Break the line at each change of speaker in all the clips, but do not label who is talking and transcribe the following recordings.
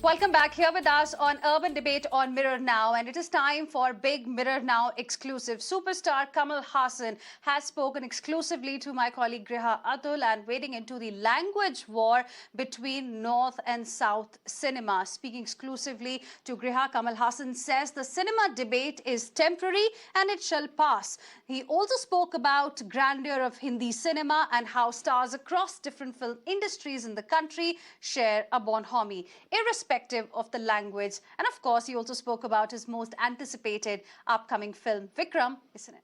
Welcome back here with us on Urban Debate on Mirror Now, and it is time for big Mirror Now exclusive. Superstar Kamal Haasan has spoken exclusively to my colleague Griha Atul and wading into the language war between North and South cinema. Speaking exclusively to Griha, Kamal Haasan says the cinema debate is temporary and it shall pass. He also spoke about grandeur of Hindi cinema and how stars across different film industries in the country share a bonhomie, irrespective of the language. And of course, he also spoke about his most anticipated upcoming film, Vikram, isn't it?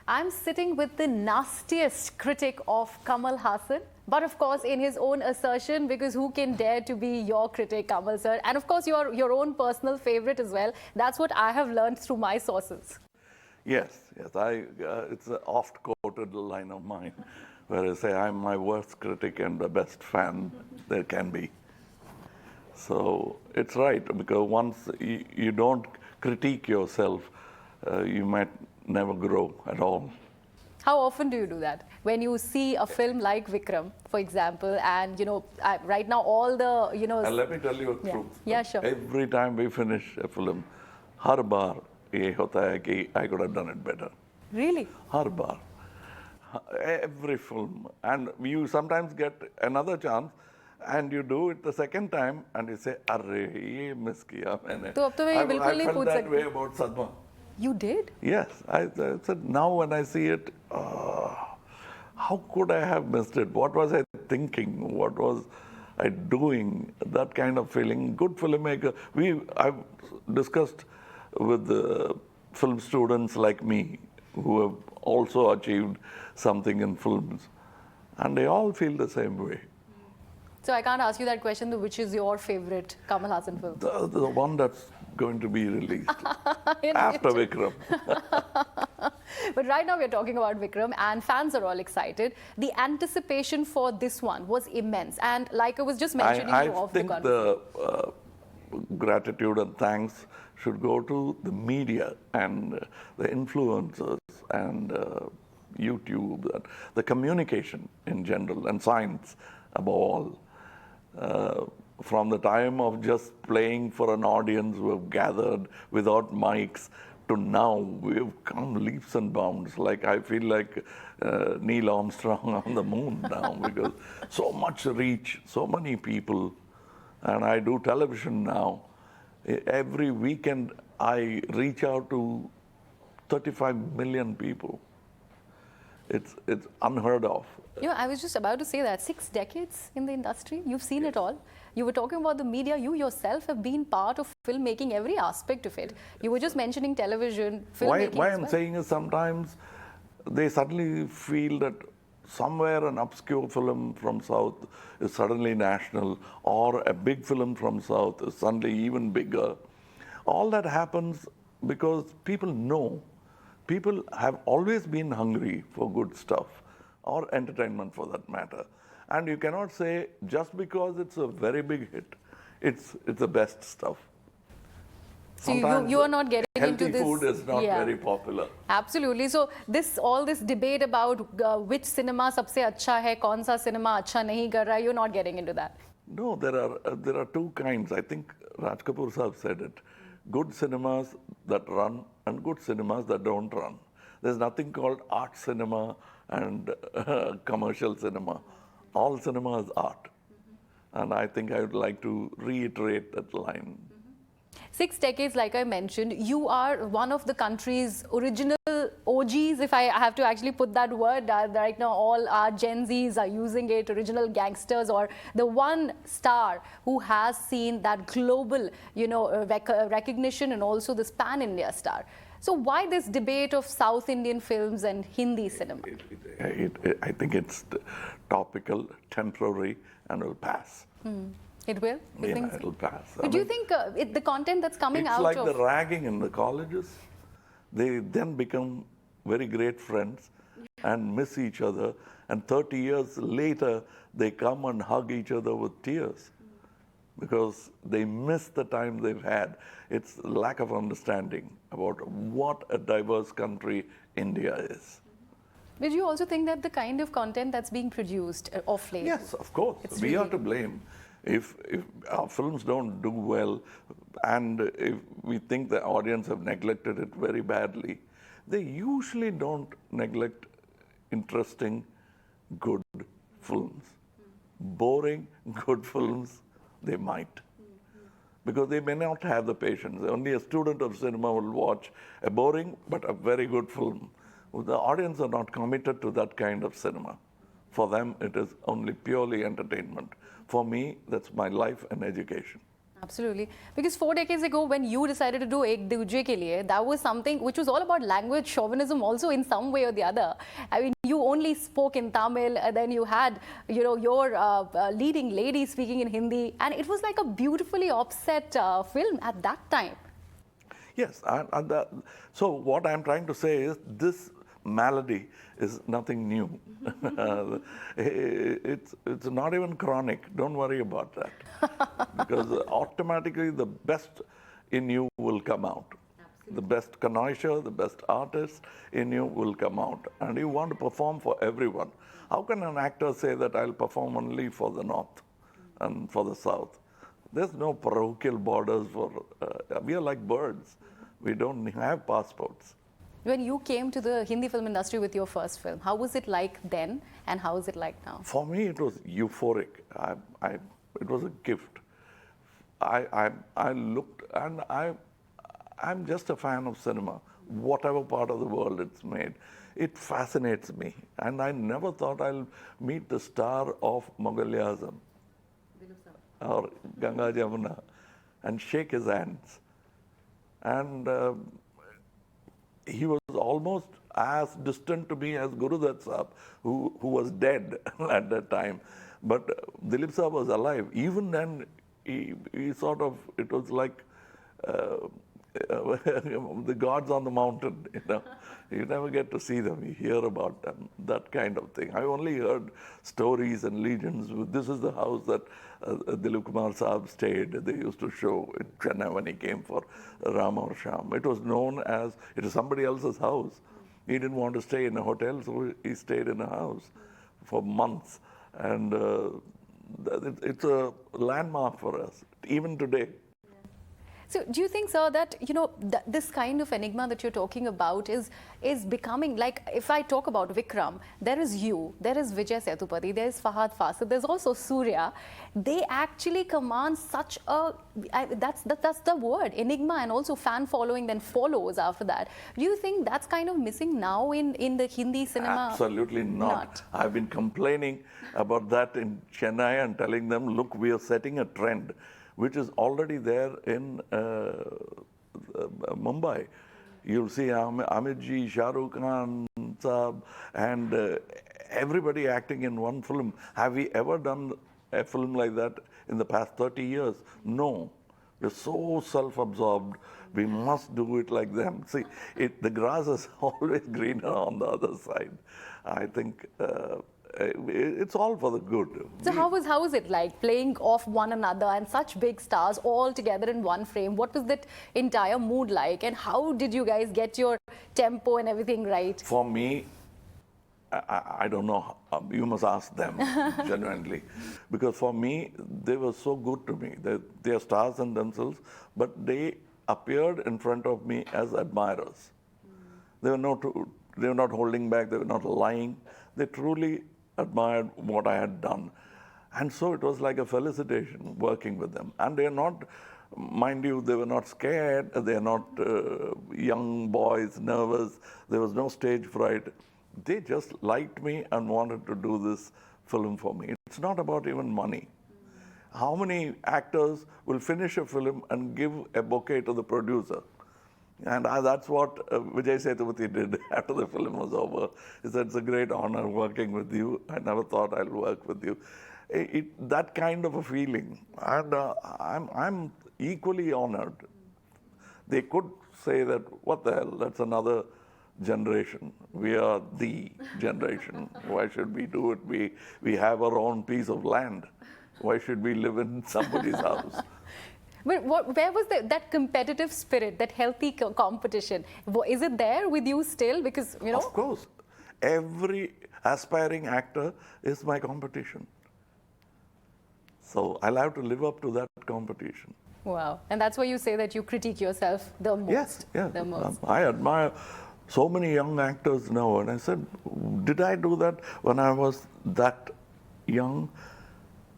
I'm sitting with the nastiest critic of Kamal Haasan, but of course in his own assertion, because who can dare to be your critic, Kamal sir? And of course your own personal favorite as well. That's what I have learned through my sources.
Yes. It's an oft-quoted line of mine, where I say I'm my worst critic and the best fan there can be. So it's right, because once you don't critique yourself, you might never grow at all.
How often do you do that? When you see a film like Vikram, for example, and right now all the
And let me tell you a truth.
Yeah, sure.
Every time we finish a film, har baar ye hota hai ki I could have done it better.
Really?
Har baar. Every film. And you sometimes get another chance and you do it the second time and you say, arre, ye miss kiya maine.
तो अब तो मैं
I
बिल्कुल नहीं
felt
पूछ
that
सकती.
way about Sadma.
You did?
Yes. I said, now when I see it, how could I have missed it? What was I thinking? What was I doing? That kind of feeling. Good filmmaker. I've discussed with the film students like me who have also achieved something in films, and they all feel the same way.
So I can't ask you that question, which is your favorite Kamal Haasan film?
The one that's going to be released after Vikram.
But right now we're talking about Vikram and fans are all excited. The anticipation for this one was immense, and like I was just mentioning
I
you off
think
the conversation.
the gratitude and thanks should go to the media and the influencers and YouTube, and the communication in general, and science above all. From the time of just playing for an audience who have gathered without mics to now, we've come leaps and bounds. Like I feel like Neil Armstrong on the moon now, because so much reach, so many people. And I do television now. Every weekend I reach out to 35 million people. It's unheard of.
I was just about to say that 6 decades in the industry, you've seen it all. You were talking about the media. You yourself have been part of filmmaking, every aspect of it. You were just mentioning television, filmmaking.
Why
as
I'm
well.
saying is sometimes they suddenly feel that somewhere an obscure film from South is suddenly national, or a big film from South is suddenly even bigger. All that happens because people know. People have always been hungry for good stuff, or entertainment for that matter. And you cannot say just because it's a very big hit, it's the best stuff.
So you are not getting into this.
Healthy food is not very popular.
Absolutely. So all this debate about which cinema sabse acha hai, kaun sa cinema acha nahi kar raha, you're not getting into that.
No, there are two kinds. I think Raj Kapoor Sahab said it. Good cinemas that run and good cinemas that don't run. There's nothing called art cinema and commercial cinema. All cinema is art. And I think I would like to reiterate that line.
6 decades, like I mentioned, you are one of the country's original OGs, if I have to actually put that word. Right now, all our Gen Zs are using it, original gangsters, or the one star who has seen that global, recognition, and also this pan-India star. So why this debate of South Indian films and Hindi cinema?
I think it's topical, temporary, and will pass.
It will? You think so?
It'll pass.
But do you think the content that's coming out
of... It's like the ragging in the colleges. They then become very great friends and miss each other. And 30 years later, they come and hug each other with tears because they miss the time they've had. It's lack of understanding about what a diverse country India is.
But do you also think that the kind of content that's being produced of late?
Yes, of course. We are to blame. If our films don't do well, and if we think the audience have neglected it very badly, they usually don't neglect interesting, good films. Boring, good films, they might. Because they may not have the patience. Only a student of cinema will watch a boring but a very good film. The audience are not committed to that kind of cinema. For them, it is only purely entertainment. For me, that's my life and education.
Absolutely. Because 4 decades ago, when you decided to do Ek Duje Ke Liye, that was something which was all about language chauvinism also in some way or the other. I mean, you only spoke in Tamil, and then you had, your leading lady speaking in Hindi, and it was like a beautifully offset film at that time.
Yes, so what I'm trying to say is this malady is nothing new. it's not even chronic. Don't worry about that. Because automatically the best in you will come out. Absolutely. The best connoisseur, the best artist in you will come out. And you want to perform for everyone. How can an actor say that I'll perform only for the North and for the South? There's no parochial borders for, we are like birds. We don't have passports.
When you came to the Hindi film industry with your first film, how was it like then and how is it like now?
For me, it was euphoric. It was a gift. I looked, and I'm just a fan of cinema, whatever part of the world it's made. It fascinates me. And I never thought I'll meet the star of Mughal Azam or Ganga Jamuna and shake his hands. And he was almost as distant to me as Guru Dutt Saab, who was dead at that time. But Dilip Saab was alive. Even then, he sort of, it was like the gods on the mountain, You never get to see them, you hear about them, that kind of thing. I only heard stories and legends. This is the house that Dilip Kumar Saab stayed. They used to show in Chennai when he came for Ram or Sham. It was known as, it is somebody else's house. He didn't want to stay in a hotel, so he stayed in a house for months. And it's a landmark for us, even today.
So do you think, sir, that, this kind of enigma that you're talking about is becoming, like, if I talk about Vikram, there is you, there is Vijay Sethupathi, there is Fahad Fasid, there's also Surya. They actually command such a, that's the word, enigma, and also fan following then follows after that. Do you think that's kind of missing now in the Hindi cinema?
Absolutely not. I've been complaining about that in Chennai and telling them, look, we are setting a trend which is already there in Mumbai. You'll see Amit ji, Shah Rukh Khan Saab, and everybody acting in one film. Have we ever done a film like that in the past 30 years? No. We're so self-absorbed. We must do it like them. See, the grass is always greener on the other side. I think it's all for the good.
So how was it like playing off one another and such big stars all together in one frame? What was that entire mood like, and how did you guys get your tempo and everything right?
For me, I don't know. You must ask them, genuinely. Because for me, they were so good to me. They are stars in themselves, but they appeared in front of me as admirers. They were not holding back. They were not lying. They truly admired what I had done. And so it was like a felicitation working with them. And they are not, mind you, they were not scared. They are not young boys, nervous. There was no stage fright. They just liked me and wanted to do this film for me. It's not about even money. How many actors will finish a film and give a bouquet to the producer? And that's what Vijay Sethupathi did after the film was over. He said, it's a great honor working with you. I never thought I'll work with you. That kind of a feeling. And I'm equally honored. They could say that, what the hell, that's another generation. We are the generation. Why should we do it? We have our own piece of land. Why should we live in somebody's house?
But where was that competitive spirit, that healthy competition? Is it there with you still? Because,
Of course. Every aspiring actor is my competition. So I'll have to live up to that competition.
Wow. And that's why you say that you critique yourself the most.
Yes, yeah.
The most.
I admire so many young actors now, and I said, did I do that when I was that young?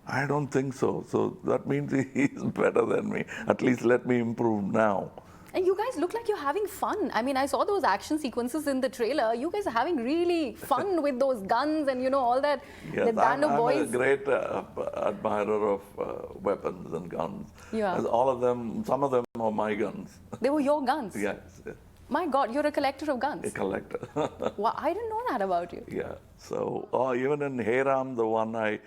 I don't think so. So that means he's better than me. At least let me improve now.
And you guys look like you're having fun. I mean, I saw those action sequences in the trailer. You guys are having really fun with those guns and, you know, all that.
Yes,
the band of
I'm
boys.
a great admirer of weapons and guns.
Yeah.
As all of them, some of them are my guns.
They were your guns?
Yes.
My God, you're a collector of guns.
A collector.
Wow, I didn't know that about you.
Yeah. So even in Heena, the one I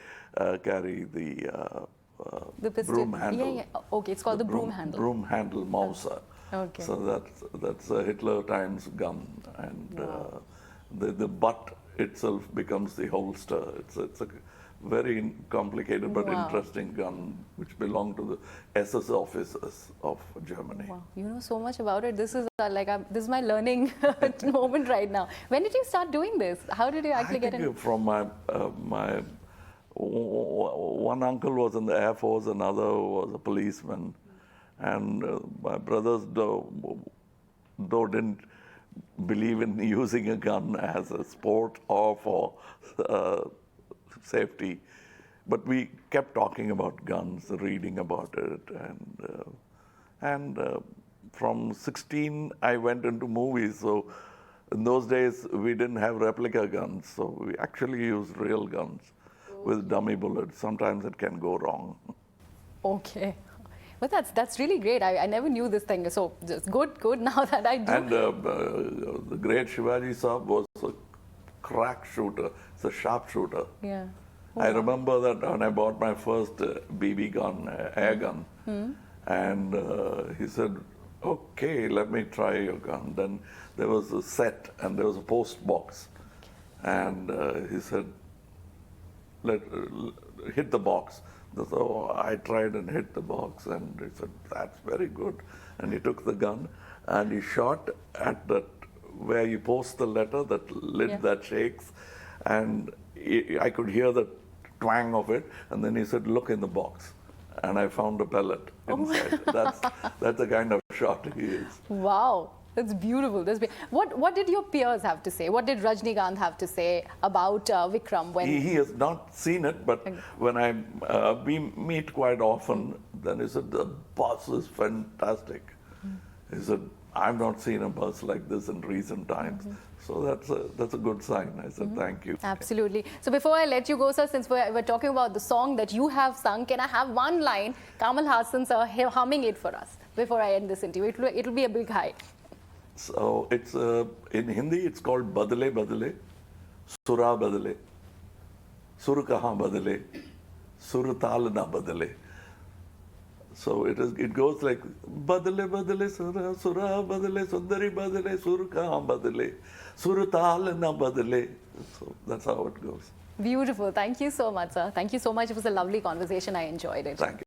carry, the
pistol.
broom handle.
Yeah, yeah. Okay, it's called the broom handle.
Broom handle Mauser.
Okay.
So that's a Hitler times gun, and the butt itself becomes the holster. It's a very complicated but interesting gun which belonged to the SS officers of Germany.
Wow, you know so much about it. This is this is my learning moment right now. When did you start doing this? How did you actually get in?
From my one uncle was in the Air Force, another was a policeman, and my brothers though didn't believe in using a gun as a sport or for safety, but we kept talking about guns, reading about it, and from 16 I went into movies. So in those days we didn't have replica guns, so we actually used real guns with dummy bullets. Sometimes it can go wrong.
Okay. Well, that's really great. I never knew this thing. So just good now that I do.
And the great Shivaji Saab was a crack shooter. It's a sharpshooter.
Yeah.
I remember that when I bought my first BB gun, air gun, and he said, okay, let me try your gun. Then there was a set and there was a post box. And he said, hit the box. So I tried and hit the box, and he said, that's very good. And he took the gun and he shot at that where you post the letter, that lid that shakes, and I could hear the twang of it, and then he said, look in the box. And I found a pellet inside. That's the kind of shot he is.
Wow. That's beautiful. What did your peers have to say? What did Rajnikant have to say about Vikram when
he has not seen it, but when we meet quite often, then he said the bus is fantastic. He said, I've not seen a bus like this in recent times. So that's a good sign. I said, thank you.
Absolutely. So before I let you go, sir, since we're talking about the song that you have sung, can I have one line, Kamal Haasan sir, humming it for us before I end this interview? It'll be a big high.
So it's in Hindi it's called Badale Badale, Sura Badale, Sur Kahan Badale, Sur Tal Na Badale. So it goes like Badale Badale Sura, Sura Badale, Sundari Badale, Sur Kahan Badale, Sur Tal Na Badale. So that's how it goes.
Beautiful. Thank you so much, sir. Thank you so much. It was a lovely conversation. I enjoyed it.
Thank you.